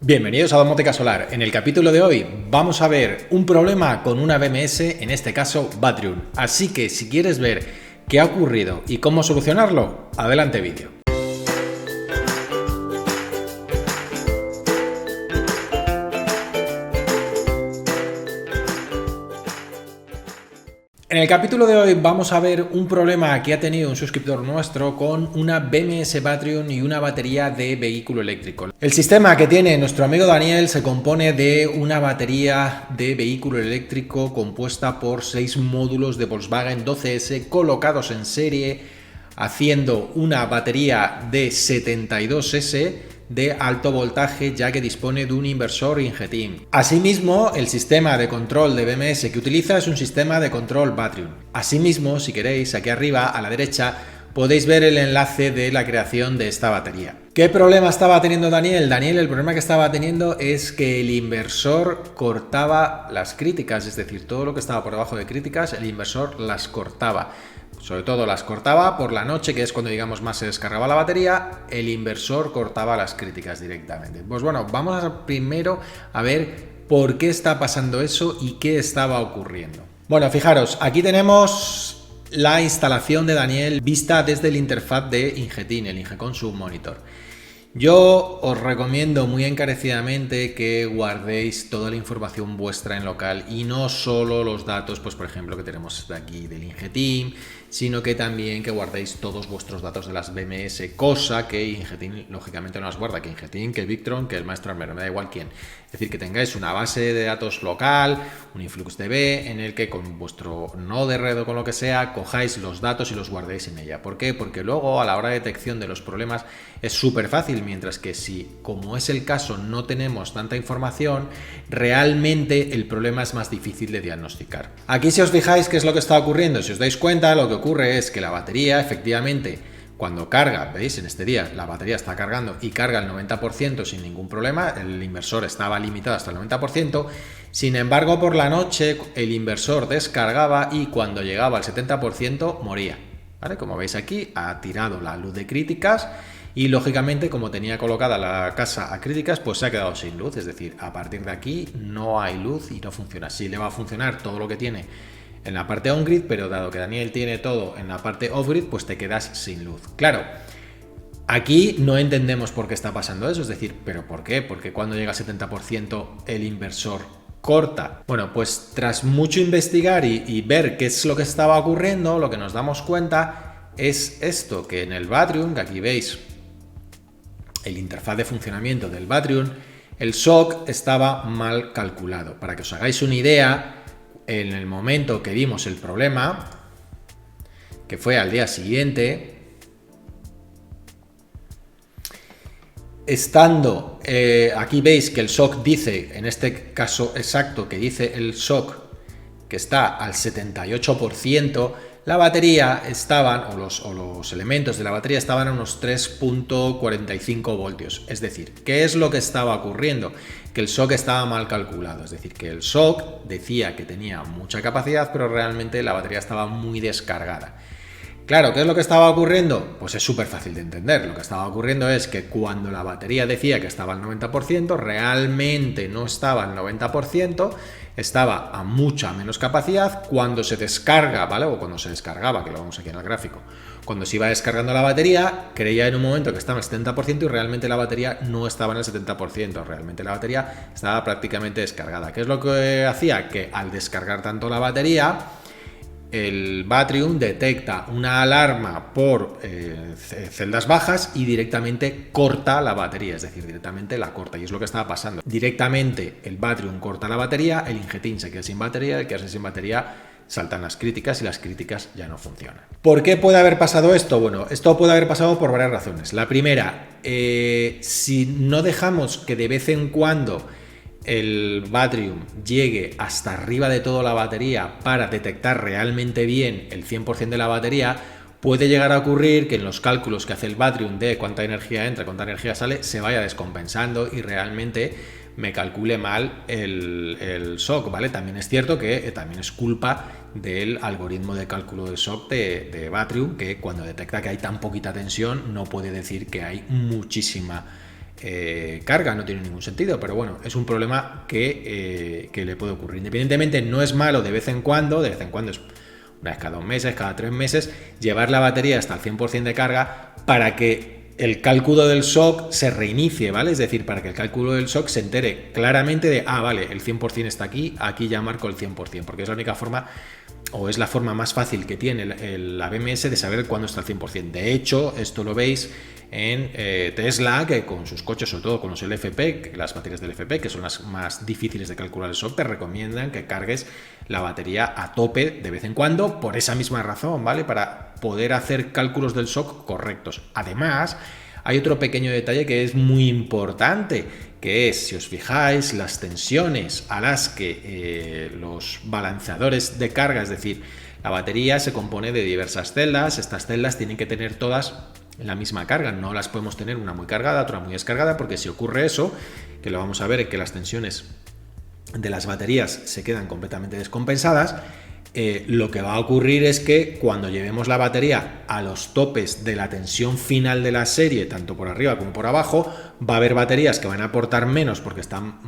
Bienvenidos a Domótica Solar. En el capítulo de hoy vamos a ver un problema con una BMS, en este caso Batrium. Así que si quieres ver qué ha ocurrido y cómo solucionarlo, adelante vídeo. En el capítulo de hoy vamos a ver un problema que ha tenido un suscriptor nuestro con una BMS Batrium y una batería de vehículo eléctrico. El sistema que tiene nuestro amigo Daniel se compone de una batería de vehículo eléctrico compuesta por 6 módulos de Volkswagen 12S colocados en serie, haciendo una batería de 72S de alto voltaje, ya que dispone de un inversor Ingeteam. Asimismo, el sistema de control de BMS que utiliza es un sistema de control Batrium. Asimismo, si queréis, aquí arriba a la derecha podéis ver el enlace de la creación de esta batería. ¿Qué problema estaba teniendo Daniel? El problema que estaba teniendo es que el inversor cortaba las críticas, es decir, todo lo que estaba por debajo de críticas, el inversor las cortaba. Sobre todo las cortaba por la noche, que es cuando, digamos, más se descargaba la batería, el inversor cortaba las críticas directamente. Pues bueno, vamos primero a ver por qué está pasando eso y qué estaba ocurriendo. Bueno, fijaros, aquí tenemos la instalación de Daniel vista desde la interfaz de Ingeteam, el Ingeconsum Monitor. Yo os recomiendo muy encarecidamente que guardéis toda la información vuestra en local y no solo los datos, pues por ejemplo, que tenemos de aquí del Ingeteam, sino que también que guardéis todos vuestros datos de las BMS, cosa que Ingeteam lógicamente no las guarda, que Ingeteam, que Victron, que el maestro Armero, me da igual quién. Es decir, que tengáis una base de datos local, un InfluxDB, en el que con vuestro nodo de red o con lo que sea, cojáis los datos y los guardéis en ella. ¿Por qué? Porque luego a la hora de detección de los problemas es súper fácil, mientras que si, como es el caso, no tenemos tanta información, realmente el problema es más difícil de diagnosticar. Aquí, si os fijáis qué es lo que está ocurriendo, si os dais cuenta, lo que ocurre es que la batería, efectivamente, cuando carga, veis, en este día la batería está cargando y carga el 90% sin ningún problema, el inversor estaba limitado hasta el 90%, sin embargo, por la noche el inversor descargaba y cuando llegaba al 70% moría, ¿vale? Como veis aquí, ha tirado la luz de críticas y lógicamente, como tenía colocada la casa a críticas, pues se ha quedado sin luz, es decir, a partir de aquí no hay luz y no funciona. Sí le va a funcionar todo lo que tiene en la parte on-grid, pero dado que Daniel tiene todo en la parte off-grid, pues te quedas sin luz. Claro, aquí no entendemos por qué está pasando eso, es decir, ¿pero por qué? Porque cuando llega al 70% el inversor corta. Bueno, pues tras mucho investigar y ver qué es lo que estaba ocurriendo, lo que nos damos cuenta es esto, que en el Batrium, que aquí veis el interfaz de funcionamiento del Batrium, el SOC estaba mal calculado. Para que os hagáis una idea, en el momento que vimos el problema, que fue al día siguiente, estando, aquí veis que el SOC dice, en este caso exacto, que dice el SOC que está al 78%, la batería estaban, o los elementos de la batería estaban a unos 3.45 voltios. Es decir, ¿qué es lo que estaba ocurriendo? Que el SOC estaba mal calculado. Es decir, que el SOC decía que tenía mucha capacidad, pero realmente la batería estaba muy descargada. Claro, ¿qué es lo que estaba ocurriendo? Pues es súper fácil de entender. Lo que estaba ocurriendo es que cuando la batería decía que estaba al 90%, realmente no estaba al 90%, estaba a mucha menos capacidad. Cuando se descarga, ¿vale? O cuando se descargaba, que lo vemos aquí en el gráfico, cuando se iba descargando la batería, creía en un momento que estaba al 70% y realmente la batería no estaba en el 70%. Realmente la batería estaba prácticamente descargada. ¿Qué es lo que hacía? Que al descargar tanto la batería, el Batrium detecta una alarma por celdas bajas y directamente corta la batería, es decir, directamente la corta, y es lo que estaba pasando. Directamente el Batrium corta la batería, el Ingeteam se queda sin batería, el quedarse sin batería saltan las críticas y las críticas ya no funcionan. ¿Por qué puede haber pasado esto? Bueno, esto puede haber pasado por varias razones. La primera, si no dejamos que de vez en cuando el Batrium llegue hasta arriba de toda la batería para detectar realmente bien el 100% de la batería, puede llegar a ocurrir que en los cálculos que hace el Batrium de cuánta energía entra, cuánta energía sale, se vaya descompensando y realmente me calcule mal el SOC, ¿vale? También es cierto que también es culpa del algoritmo de cálculo del SOC de Batrium, que cuando detecta que hay tan poquita tensión no puede decir que hay muchísima carga, no tiene ningún sentido, pero bueno, es un problema que le puede ocurrir. Independientemente, no es malo de vez en cuando es una vez cada 2 meses, cada 3 meses, llevar la batería hasta el 100% de carga para que el cálculo del SOC se reinicie, ¿vale? Es decir, para que el cálculo del SOC se entere claramente de, vale, el 100% está aquí ya marco el 100%, porque es la única forma, o es la forma más fácil que tiene la BMS de saber cuándo está el 100%. De hecho, esto lo veis en Tesla, que con sus coches, sobre todo con los LFP, las baterías del LFP, que son las más difíciles de calcular el SOC, te recomiendan que cargues la batería a tope de vez en cuando, por esa misma razón, ¿vale? Para poder hacer cálculos del SOC correctos. Además, hay otro pequeño detalle que es muy importante, que es, si os fijáis, las tensiones a las que los balanceadores de carga, es decir, la batería se compone de diversas celdas. Estas celdas tienen que tener todas la misma carga, no las podemos tener una muy cargada, otra muy descargada, porque si ocurre eso, que lo vamos a ver, que las tensiones de las baterías se quedan completamente descompensadas, lo que va a ocurrir es que cuando llevemos la batería a los topes de la tensión final de la serie, tanto por arriba como por abajo, va a haber baterías que van a aportar menos porque están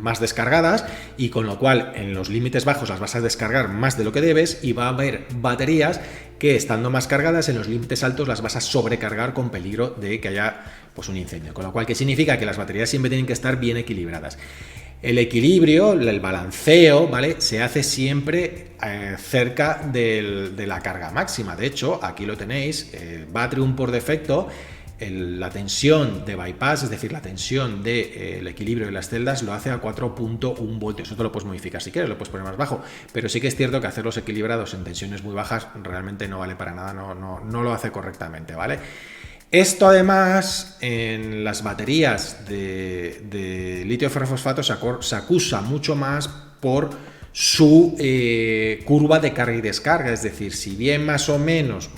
más descargadas, y con lo cual en los límites bajos las vas a descargar más de lo que debes, y va a haber baterías que, estando más cargadas, en los límites altos las vas a sobrecargar con peligro de que haya pues un incendio. Con lo cual, ¿qué significa? Que las baterías siempre tienen que estar bien equilibradas. El equilibrio, el balanceo, ¿vale?, se hace siempre cerca de la carga máxima. De hecho, aquí lo tenéis, Batrium por defecto, la tensión de bypass, es decir, la tensión del equilibrio de las celdas, lo hace a 4.1 voltios. Eso te lo puedes modificar si quieres, lo puedes poner más bajo, pero sí que es cierto que hacerlos equilibrados en tensiones muy bajas realmente no vale para nada, no lo hace correctamente, ¿vale? Esto además en las baterías de litio ferrofosfato se acusa mucho más por su curva de carga y descarga. Es decir, si bien más o menos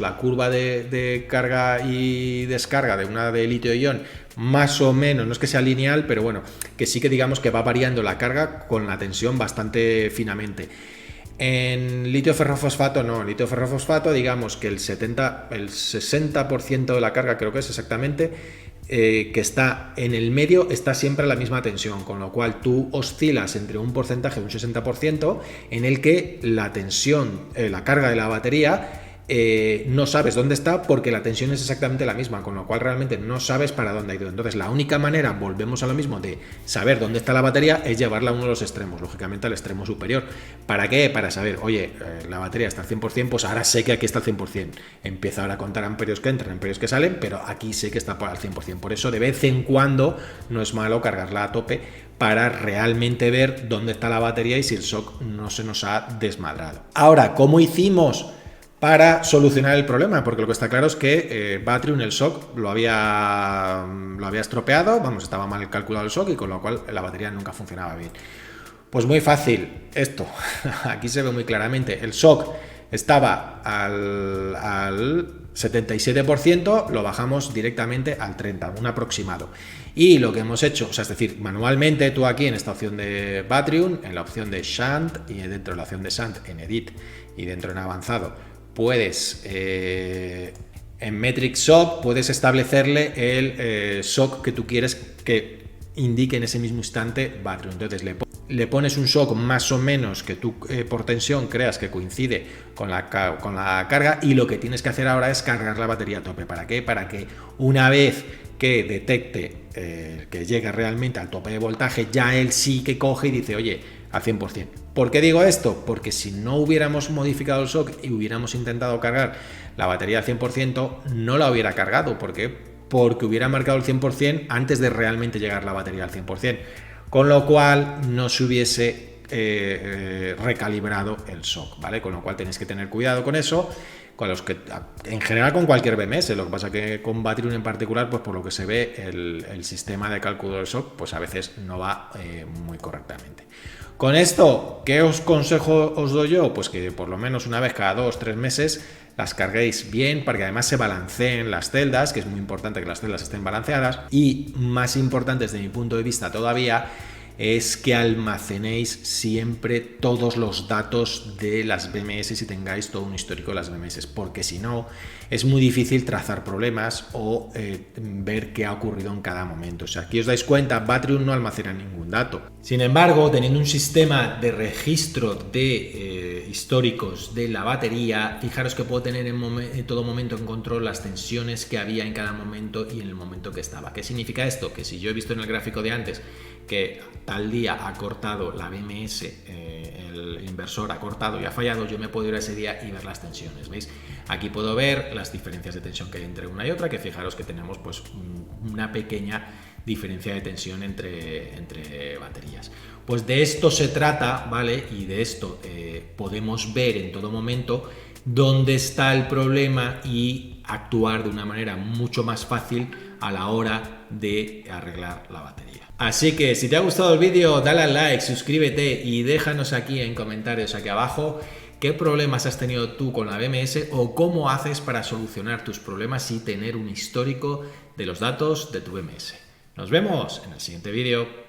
la curva de carga y descarga de una de litio-ion más o menos, no es que sea lineal, pero bueno, que sí que digamos que va variando la carga con la tensión bastante finamente. En litio ferrofosfato no, en litio ferrofosfato digamos que el 60% de la carga, creo que es exactamente, que está en el medio, está siempre a la misma tensión, con lo cual tú oscilas entre un porcentaje de un 60% en el que la tensión, la carga de la batería, no sabes dónde está porque la tensión es exactamente la misma, con lo cual realmente no sabes para dónde ha ido. Entonces la única manera, volvemos a lo mismo, de saber dónde está la batería es llevarla a uno de los extremos, lógicamente al extremo superior. ¿Para qué? Para saber, oye, la batería está al 100%, pues ahora sé que aquí está al 100%. Empiezo ahora a contar amperios que entran, amperios que salen, pero aquí sé que está al 100%. Por eso de vez en cuando no es malo cargarla a tope para realmente ver dónde está la batería y si el SOC no se nos ha desmadrado. Ahora, ¿cómo hicimos para solucionar el problema? Porque lo que está claro es que Batrium, el SOC, lo había estropeado, estaba mal calculado el SOC, y con lo cual la batería nunca funcionaba bien. Pues muy fácil, esto, aquí se ve muy claramente, el SOC estaba al 77%, lo bajamos directamente al 30%, un aproximado. Y lo que hemos hecho, es decir, manualmente tú aquí en esta opción de Batrium, en la opción de Shunt, y dentro de la opción de Shunt en Edit y dentro en Avanzado, puedes, en Metric SOC, puedes establecerle el SOC que tú quieres que indique en ese mismo instante Batrium. Entonces le pones un SOC más o menos que tú por tensión creas que coincide con la carga, y lo que tienes que hacer ahora es cargar la batería a tope. ¿Para qué? Para que una vez que detecte que llegue realmente al tope de voltaje, ya él sí que coge y dice, oye, al 100%. ¿Por qué digo esto? Porque si no hubiéramos modificado el SOC y hubiéramos intentado cargar la batería al 100%, no la hubiera cargado. ¿Por qué? Porque hubiera marcado el 100% antes de realmente llegar la batería al 100%. Con lo cual no se hubiese recalibrado el SOC, ¿vale? Con lo cual tenéis que tener cuidado con eso, con los que en general con cualquier BMS. Lo que pasa que con Batrium en particular, pues por lo que se ve, el sistema de cálculo del SOC pues a veces no va muy correctamente. Con esto, ¿qué consejo os doy yo? Pues que por lo menos una vez cada 2-3 meses las carguéis bien, para que además se balanceen las celdas, que es muy importante que las celdas estén balanceadas, y más importante desde mi punto de vista todavía, es que almacenéis siempre todos los datos de las BMS y tengáis todo un histórico de las BMS, porque si no es muy difícil trazar problemas o ver qué ha ocurrido en cada momento. O sea, aquí os dais cuenta, Batrium no almacena ningún dato. Sin embargo, teniendo un sistema de registro de históricos de la batería, fijaros que puedo tener en todo momento en control las tensiones que había en cada momento y en el momento que estaba. ¿Qué significa esto? Que si yo he visto en el gráfico de antes que tal día ha cortado la BMS, el inversor ha cortado y ha fallado, yo me puedo ir a ese día y ver las tensiones. ¿Veis? Aquí puedo ver las diferencias de tensión que hay entre una y otra, que fijaros que tenemos pues una pequeña diferencia de tensión entre baterías. Pues de esto se trata, ¿vale? Y de esto podemos ver en todo momento dónde está el problema y actuar de una manera mucho más fácil a la hora de arreglar la batería. Así que si te ha gustado el vídeo, dale al like, suscríbete y déjanos aquí en comentarios aquí abajo qué problemas has tenido tú con la BMS o cómo haces para solucionar tus problemas y tener un histórico de los datos de tu BMS. Nos vemos en el siguiente vídeo.